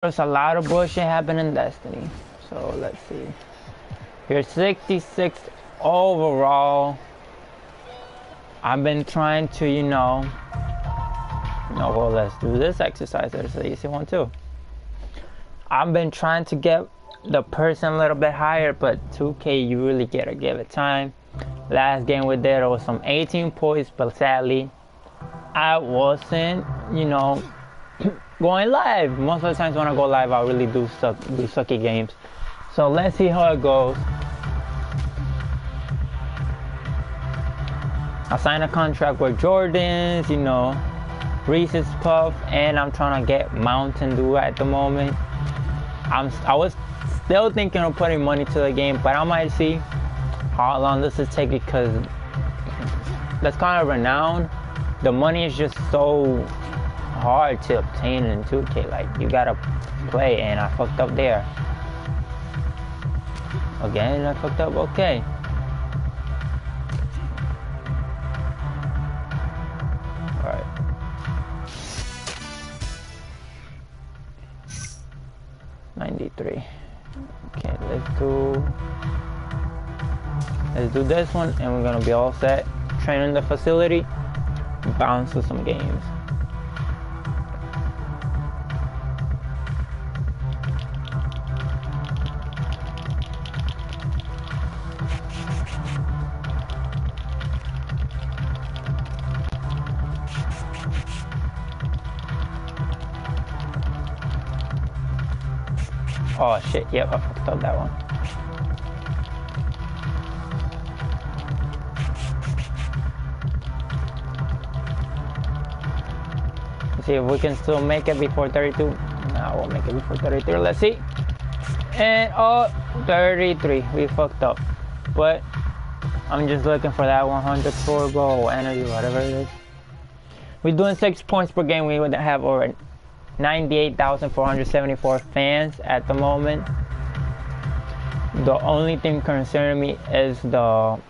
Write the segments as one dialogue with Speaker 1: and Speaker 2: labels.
Speaker 1: There's a lot of bullshit happening in Destiny. So let's see. You're 66th overall. I've been trying to, well, let's do this exercise. There's an easy one too. I've been trying to get the person a little bit higher, but 2K, you really gotta give it time. Last game we did, it was some 18 points, but sadly, I wasn't, going live. Most of the times when I go live, I really do sucky games. So let's see how it goes. I signed a contract with Jordan's, Reese's Puff, and I'm trying to get Mountain Dew at the moment. I was still thinking of putting money to the game, but I might see how long this is taking because that's kind of renowned. The money is just so hard to obtain in 2K. Like, you gotta play, and I fucked up there. Again, I fucked up. Okay. Alright. $93. Okay, let's do this one, and we're gonna be all set. Train in the facility, bounce to some games. Oh shit, yep, I fucked up that one. Let's see if we can still make it before 32. No, we'll make it before 33. Let's see. And 33. We fucked up. But I'm just looking for that 100 turbo energy, whatever it is. We're doing 6 points per game. We would have over 98,474 fans at the moment. The only thing concerning me is right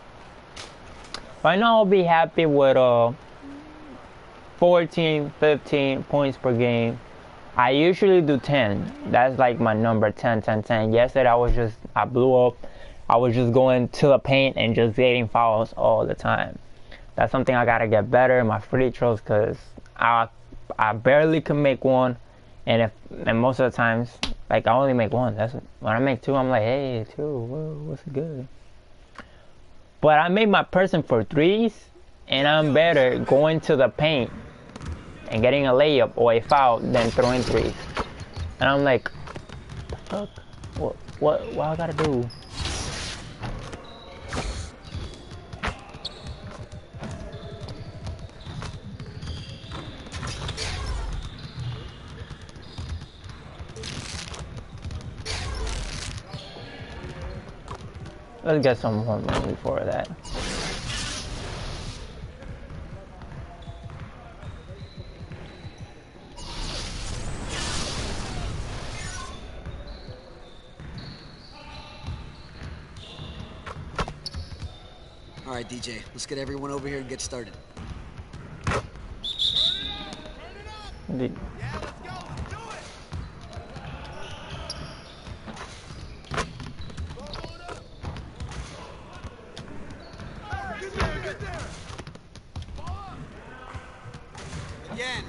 Speaker 1: now I'll be happy with 14, 15 points per game. I usually do 10. That's like my number, 10, 10, 10. Yesterday I blew up. I was just going to the paint and just getting fouls all the time. That's something I gotta get better in my free throws because I barely can make one, and most of the times, like, I only make one. That's when I make two, I'm like, hey, two, whoa, what's good? But I made my person for threes, and I'm better going to the paint and getting a layup or a foul than throwing threes. And I'm like, what the fuck? What I gotta do? Let's get some more money for that.
Speaker 2: All right, DJ, let's get everyone over here and get started.
Speaker 1: The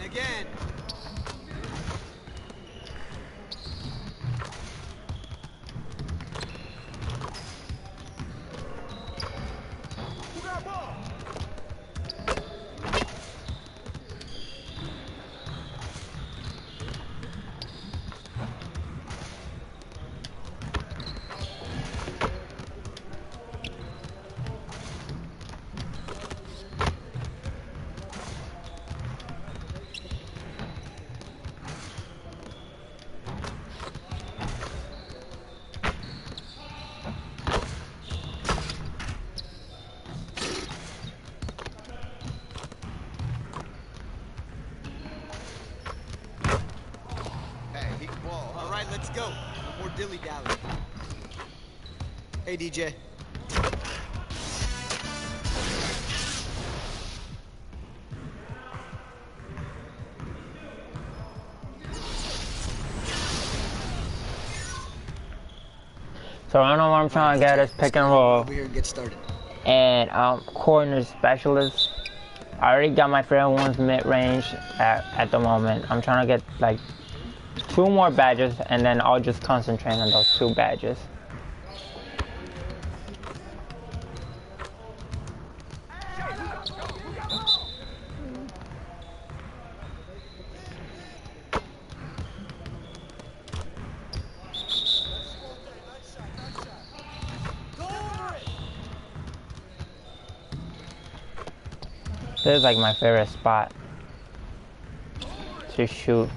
Speaker 2: Again. Let's go. No more dilly-dally. Hey, DJ.
Speaker 1: So I don't know what I'm trying to get is pick and roll
Speaker 2: Over here and get started.
Speaker 1: and corner specialist. I already got my favorite ones mid-range at the moment. I'm trying to get like 2 more badges and then I'll just concentrate on those 2 badges. This is like my favorite spot to shoot.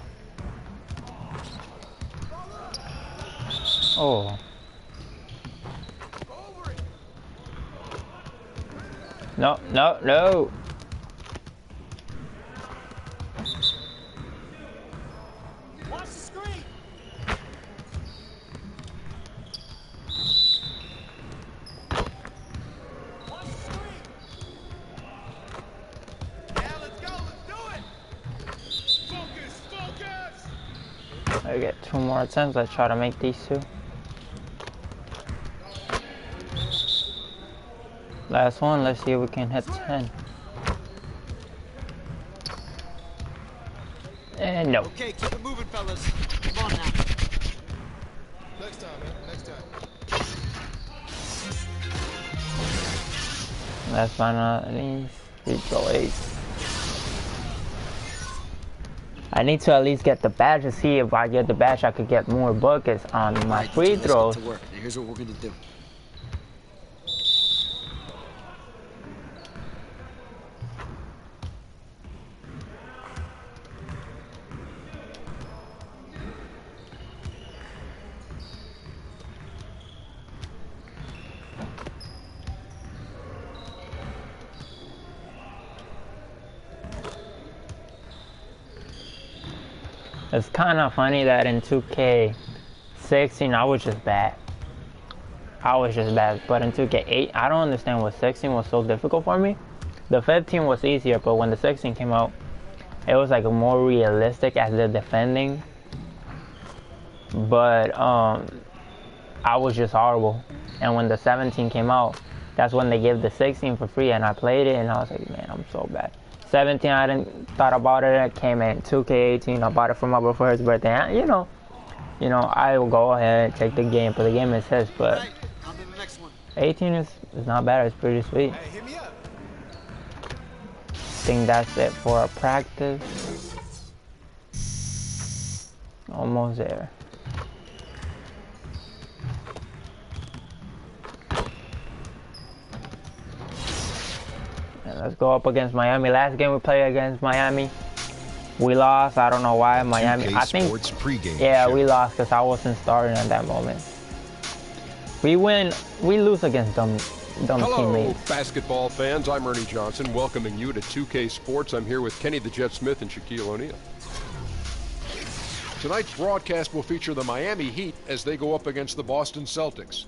Speaker 1: Oh. No, no, no.
Speaker 2: Watch the screen. Watch the screen. Yeah, let's go. Let's do it. Focus, focus.
Speaker 1: I get 2 more attempts. Let's try to make these 2. Last one. Let's see if we can hit 10. And no.
Speaker 2: Okay, keep it moving, fellas. Come on now.
Speaker 3: Next time, man. Next time.
Speaker 1: Last but not least, free throw 8. I need to at least get the badge to see if I get the badge I could get more buckets on my
Speaker 2: Alright,
Speaker 1: free
Speaker 2: let's get
Speaker 1: throws.
Speaker 2: to work. Now, here's what we're gonna do.
Speaker 1: It's kind of funny that in 2K16 I was just bad. But in 2K8 I don't understand what 16 was so difficult for me. The 15 was easier, but when the 16 came out, it was like more realistic as the defending. But I was just horrible. And when the 17 came out, that's when they gave the 16 for free, and I played it, and I was like, man, I'm so bad. 17, I didn't thought about it. It came in 2K18. I bought it for my brother for his birthday. And, you know, I will go ahead, take the game, but the game is his. But
Speaker 2: Right, on to the next one.
Speaker 1: 18 is not bad. It's pretty sweet.
Speaker 3: Hey, hit me up.
Speaker 1: I think that's it for our practice. Almost there. And let's go up against Miami. Last game we played against Miami, we lost. I don't know why. Miami.
Speaker 4: 2K
Speaker 1: I think.
Speaker 4: Sports pregame
Speaker 1: Yeah,
Speaker 4: show.
Speaker 1: we lost because I wasn't starting at that moment. We win. We lose against dumb
Speaker 5: Hello,
Speaker 1: teammates.
Speaker 5: basketball fans. I'm Ernie Johnson, welcoming you to 2K Sports. I'm here with Kenny the Jet Smith and Shaquille O'Neal. Tonight's broadcast will feature the Miami Heat as they go up against the Boston Celtics.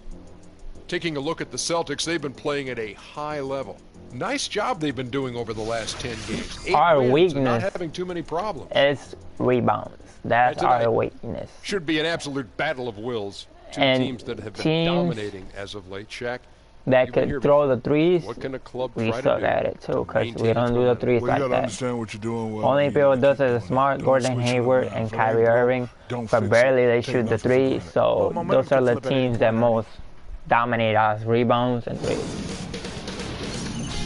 Speaker 5: Taking a look at the Celtics, they've been playing at a high level. Nice job they've been doing over the last 10 games. 8
Speaker 1: Our
Speaker 5: wins and not
Speaker 1: weakness
Speaker 5: having too many problems.
Speaker 1: It's rebounds. That's
Speaker 5: Tonight
Speaker 1: our weakness.
Speaker 5: should be an absolute battle of wills. Two
Speaker 1: And
Speaker 5: teams that have been
Speaker 1: teams
Speaker 5: dominating as of late. Shaq,
Speaker 1: That
Speaker 5: you've been here
Speaker 1: could throw the threes.
Speaker 5: what can a club
Speaker 1: We
Speaker 5: try
Speaker 1: suck
Speaker 5: to do?
Speaker 1: at it too, because we
Speaker 5: Maintain
Speaker 1: don't
Speaker 5: its
Speaker 1: do the
Speaker 5: momentum.
Speaker 1: threes
Speaker 3: Well, you
Speaker 1: like
Speaker 3: gotta
Speaker 1: that.
Speaker 3: understand what you're doing. Well,
Speaker 1: Only
Speaker 3: you
Speaker 1: people
Speaker 3: gotta
Speaker 1: does
Speaker 3: keep
Speaker 1: it
Speaker 3: going.
Speaker 1: is Smart,
Speaker 3: Don't
Speaker 1: Gordon
Speaker 3: switch it
Speaker 1: Hayward,
Speaker 3: around.
Speaker 1: and
Speaker 3: For
Speaker 1: Kyrie
Speaker 3: that,
Speaker 1: Irving.
Speaker 3: don't
Speaker 1: But
Speaker 3: fix
Speaker 1: barely
Speaker 3: it.
Speaker 1: they
Speaker 3: Take
Speaker 1: shoot the
Speaker 3: nothing for
Speaker 1: three,
Speaker 3: granted.
Speaker 1: so
Speaker 3: Well, momentum
Speaker 1: those are
Speaker 3: can
Speaker 1: the
Speaker 3: flip at any
Speaker 1: teams that
Speaker 3: point.
Speaker 1: most dominate us, rebounds and threes.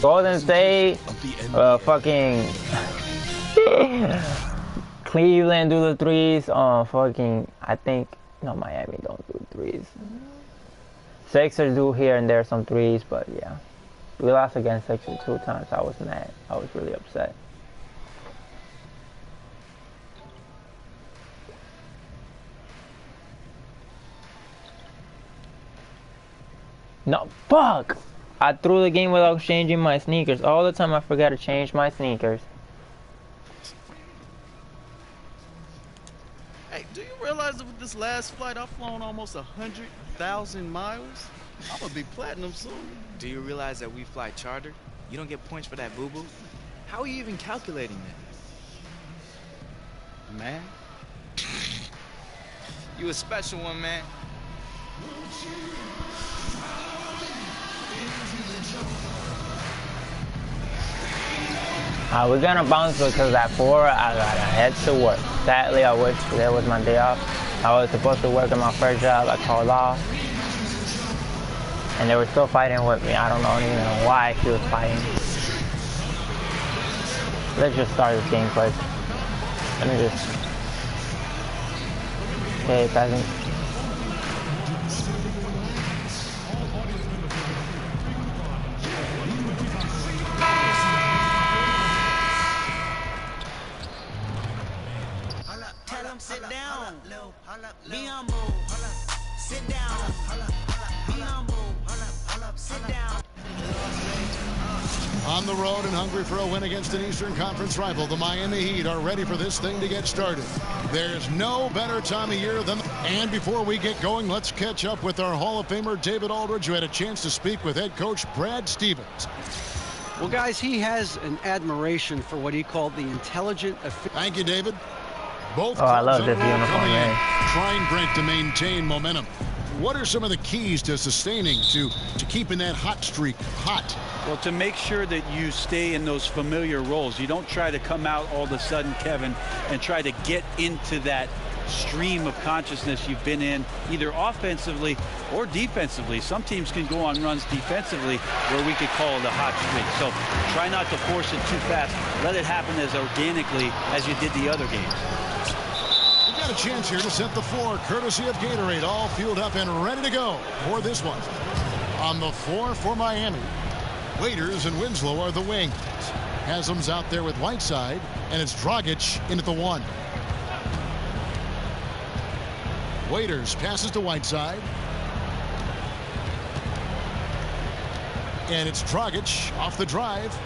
Speaker 1: Golden State, fucking Cleveland do the threes. I think no, Miami don't do threes. Sixers do here and there some threes, but yeah, we lost against Sixers 2 times. I was mad. I was really upset. No, fuck! I threw the game without changing my sneakers. All the time I forgot to change my sneakers.
Speaker 6: Hey, do you realize that with this last flight, I've flown almost 100,000 miles? I'm gonna be platinum soon.
Speaker 7: Do you realize that we fly charter? You don't get points for that, boo-boo? How are you even calculating that?
Speaker 6: Man,
Speaker 7: You a special one, man.
Speaker 1: We're gonna bounce because at 4 I gotta head to work. Sadly, I wish today was my day off. I was supposed to work at my first job. I called off, and they were still fighting with me. I don't even know why she was fighting. Let's just start this game first. Let me just. Okay, passing.
Speaker 4: Sit down. Be humble. Sit down. Be humble. Sit down.
Speaker 3: On the road and hungry for a win against an Eastern Conference rival, the Miami Heat are ready for this thing to get started. There's no better time of year than... And before we get going, let's catch up with our Hall of Famer David Aldridge, who had a chance to speak with head coach Brad Stevens.
Speaker 8: Well, guys, he has an admiration for what he called the intelligent...
Speaker 3: Thank you, David. Both
Speaker 1: I love this
Speaker 3: clubs
Speaker 1: uniform,
Speaker 3: coming in,
Speaker 1: man.
Speaker 3: trying Brent to maintain momentum. What are some of the keys to sustaining, to keeping that hot streak hot?
Speaker 9: Well, to make sure that you stay in those familiar roles. You don't try to come out all of a sudden, Kevin, and try to get into that stream of consciousness you've been in, either offensively or defensively. Some teams can go on runs defensively where we could call it a hot streak. So try not to force it too fast. Let it happen as organically as you did the other games.
Speaker 3: Got a chance here to set the floor, courtesy of Gatorade, all fueled up and ready to go for this one. On the floor for Miami, Waiters and Winslow are the wings. Haslam's out there with Whiteside, and it's Dragic in at the 1. Waiters passes to Whiteside. And it's Dragic off the drive.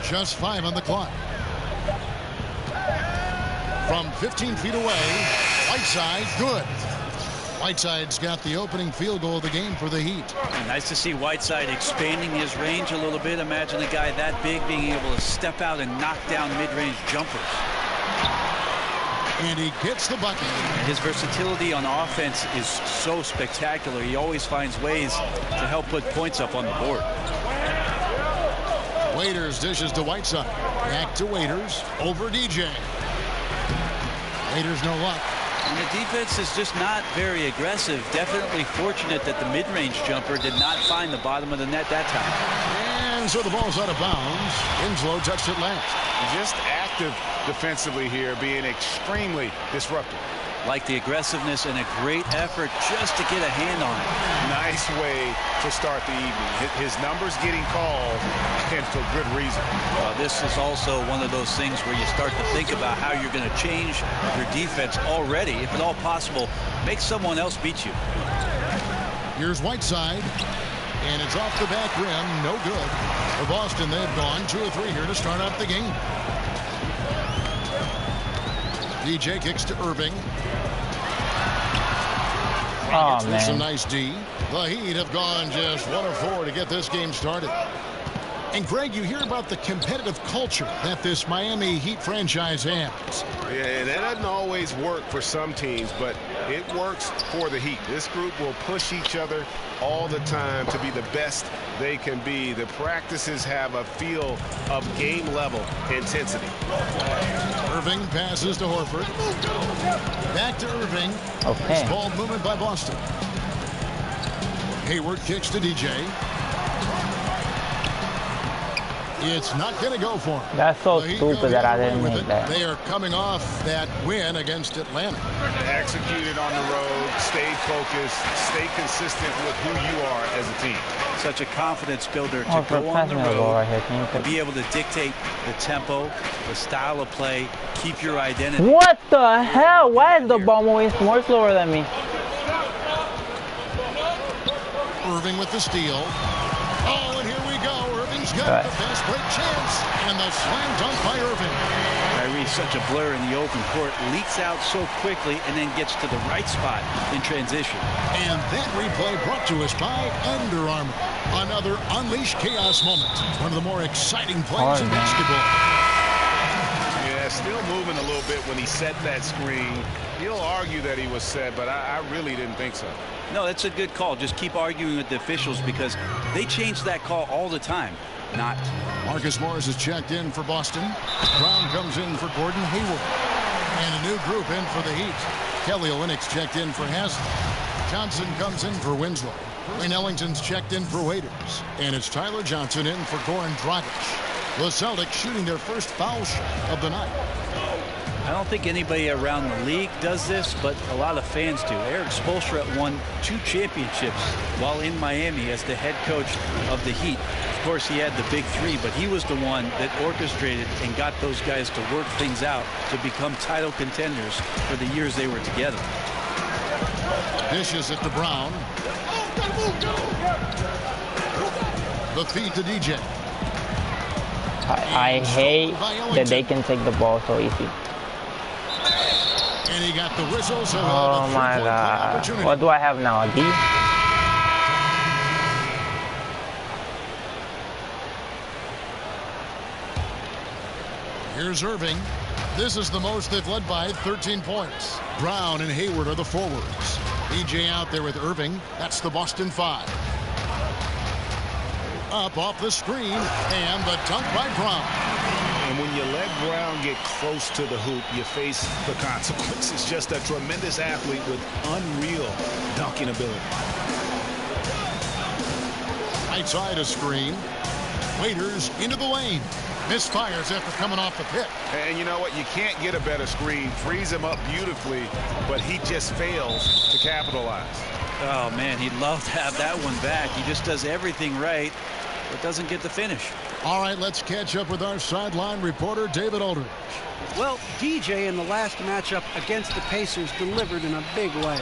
Speaker 3: Just 5 on the clock. From 15 feet away, Whiteside, good. Whiteside's got the opening field goal of the game for the Heat.
Speaker 9: Nice to see Whiteside expanding his range a little bit. Imagine a guy that big being able to step out and knock down mid-range jumpers.
Speaker 3: And he gets the bucket.
Speaker 9: His versatility on offense is so spectacular. He always finds ways to help put points up on the board.
Speaker 3: Waiters dishes to Whiteside. Back to Waiters. Over DJ. Waiters no luck.
Speaker 9: And the defense is just not very aggressive. Definitely fortunate that the mid-range jumper did not find the bottom of the net that time.
Speaker 3: And so the ball's out of bounds. Winslow touched it last.
Speaker 10: Just active defensively here, being extremely disruptive.
Speaker 9: Like the aggressiveness and a great effort just to get a hand on it.
Speaker 10: Nice way to start the evening. His numbers getting called, and for good reason.
Speaker 9: This is also one of those things where you start to think about how you're going to change your defense already. If at all possible, make someone else beat you.
Speaker 3: Here's Whiteside. And it's off the back rim. No good. For Boston, they've gone 2 or 3 here to start out the game. DJ kicks to Irving.
Speaker 1: Oh,
Speaker 3: With
Speaker 1: man.
Speaker 3: some nice D. The Heat have gone just 1 of 4 to get this game started. And Greg, you hear about the competitive culture that this Miami Heat franchise has.
Speaker 10: Yeah, that doesn't always work for some teams, but it works for the Heat. This group will push each other all the time to be the best they can be. The practices have a feel of game level intensity.
Speaker 3: Irving passes to Horford. Back to Irving.
Speaker 1: Okay.
Speaker 3: It's ball movement by Boston. Hayward kicks to DJ. It's not going to go for him.
Speaker 1: That's so
Speaker 3: The Heat
Speaker 1: stupid
Speaker 3: go
Speaker 1: that I
Speaker 3: the other
Speaker 1: didn't
Speaker 3: way with
Speaker 1: make
Speaker 3: it.
Speaker 1: that.
Speaker 3: They are coming off that win against Atlanta.
Speaker 10: Executed on the road, stay focused, stay consistent with who you are as a team.
Speaker 9: Such a confidence builder to
Speaker 1: Oh, for
Speaker 9: go on the
Speaker 1: passing the ball
Speaker 9: road,
Speaker 1: right here. Can you
Speaker 9: to be able to dictate the tempo, the style of play, keep your identity.
Speaker 1: What the hell? Why is the ball moving more slower than me?
Speaker 3: Irving with the steal. Oh, and here we go. Irving's got
Speaker 1: Right.
Speaker 3: the fast break chance. And the slam dunk by Irving.
Speaker 9: Kyrie's such a blur in the open court, leaks out so quickly and then gets to the right spot in transition.
Speaker 3: And that replay brought to us by Under Armour. Another Unleash Chaos moment. One of the more exciting plays in basketball.
Speaker 10: Yes, still moving a little bit when he set that screen. He'll argue that he was set, but I really didn't think so.
Speaker 9: No, that's a good call. Just keep arguing with the officials because they change that call all the time. Not.
Speaker 3: Marcus Morris is checked in for Boston. Brown comes in for Gordon Hayward. And a new group in for the Heat. Kelly Olynyk's checked in for Haslem. Johnson comes in for Winslow. Wayne Ellington's checked in for Waiters. And it's Tyler Johnson in for Goran Dragic. The Celtics shooting their first foul shot of the night.
Speaker 9: I don't think anybody around the league does this, but a lot of fans do. Eric Spoelstra won 2 championships while in Miami as the head coach of the Heat. Of course, he had the big 3, but he was the one that orchestrated and got those guys to work things out to become title contenders for the years they were together.
Speaker 3: Dishes it to Brown. The feed to DJ.
Speaker 1: I hate that they can take the ball so easy.
Speaker 3: And he got the whistle, so
Speaker 1: oh my God. What do I have now? A D?
Speaker 3: Here's Irving. This is the most they've led by, 13 points. Brown and Hayward are the forwards. DJ out there with Irving. That's the Boston 5. Up off the screen, and the dunk by Brown.
Speaker 10: And when you let Brown get close to the hoop, you face the consequences. Just a tremendous athlete with unreal dunking ability.
Speaker 3: Right side of screen. Waiters into the lane. Misfires after coming off the pick.
Speaker 10: And you know what? You can't get a better screen. Frees him up beautifully, but he just fails to capitalize.
Speaker 9: Oh, man, he'd love to have that one back. He just does everything right, but doesn't get the finish.
Speaker 3: All right, let's catch up with our sideline reporter, David Aldridge.
Speaker 8: Well, DJ in the last matchup against the Pacers delivered in a big way.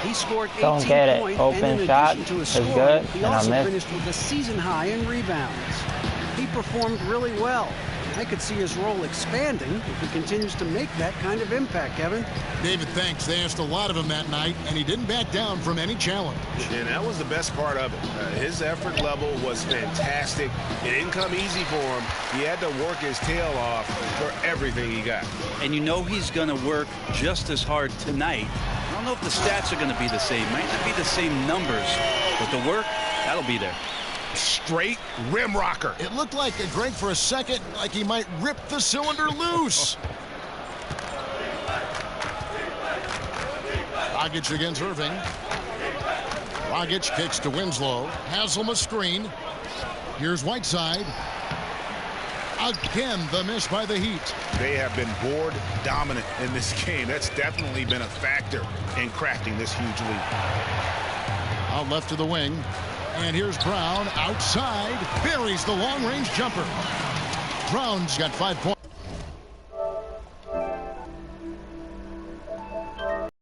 Speaker 8: He scored 18
Speaker 1: Don't get it.
Speaker 8: points,
Speaker 1: Open
Speaker 8: and in
Speaker 1: shot
Speaker 8: addition to his
Speaker 1: is
Speaker 8: scoring,
Speaker 1: good,
Speaker 8: he
Speaker 1: and I
Speaker 8: also
Speaker 1: missed.
Speaker 8: finished with a season high in rebounds. He performed really well. I could see his role expanding if he continues to make that kind of impact, Kevin.
Speaker 3: David, thanks. They asked a lot of him that night, and he didn't back down from any challenge.
Speaker 10: And that was the best part of it. His effort level was fantastic. It didn't come easy for him. He had to work his tail off for everything he got.
Speaker 9: And you know he's going to work just as hard tonight. I don't know if the stats are going to be the same. Might not be the same numbers, but the work, that'll be there.
Speaker 10: Straight rim rocker.
Speaker 3: It looked like, Greg, for a second, like he might rip the cylinder loose. Dragic against Irving. Dragic kicks to Winslow. Haslem a screen. Here's Whiteside. Again, the miss by the Heat.
Speaker 10: They have been board dominant in this game. That's definitely been a factor in crafting this huge lead.
Speaker 3: Out left to the wing. And here's Brown outside. Buries the long-range jumper. Brown's got 5 points.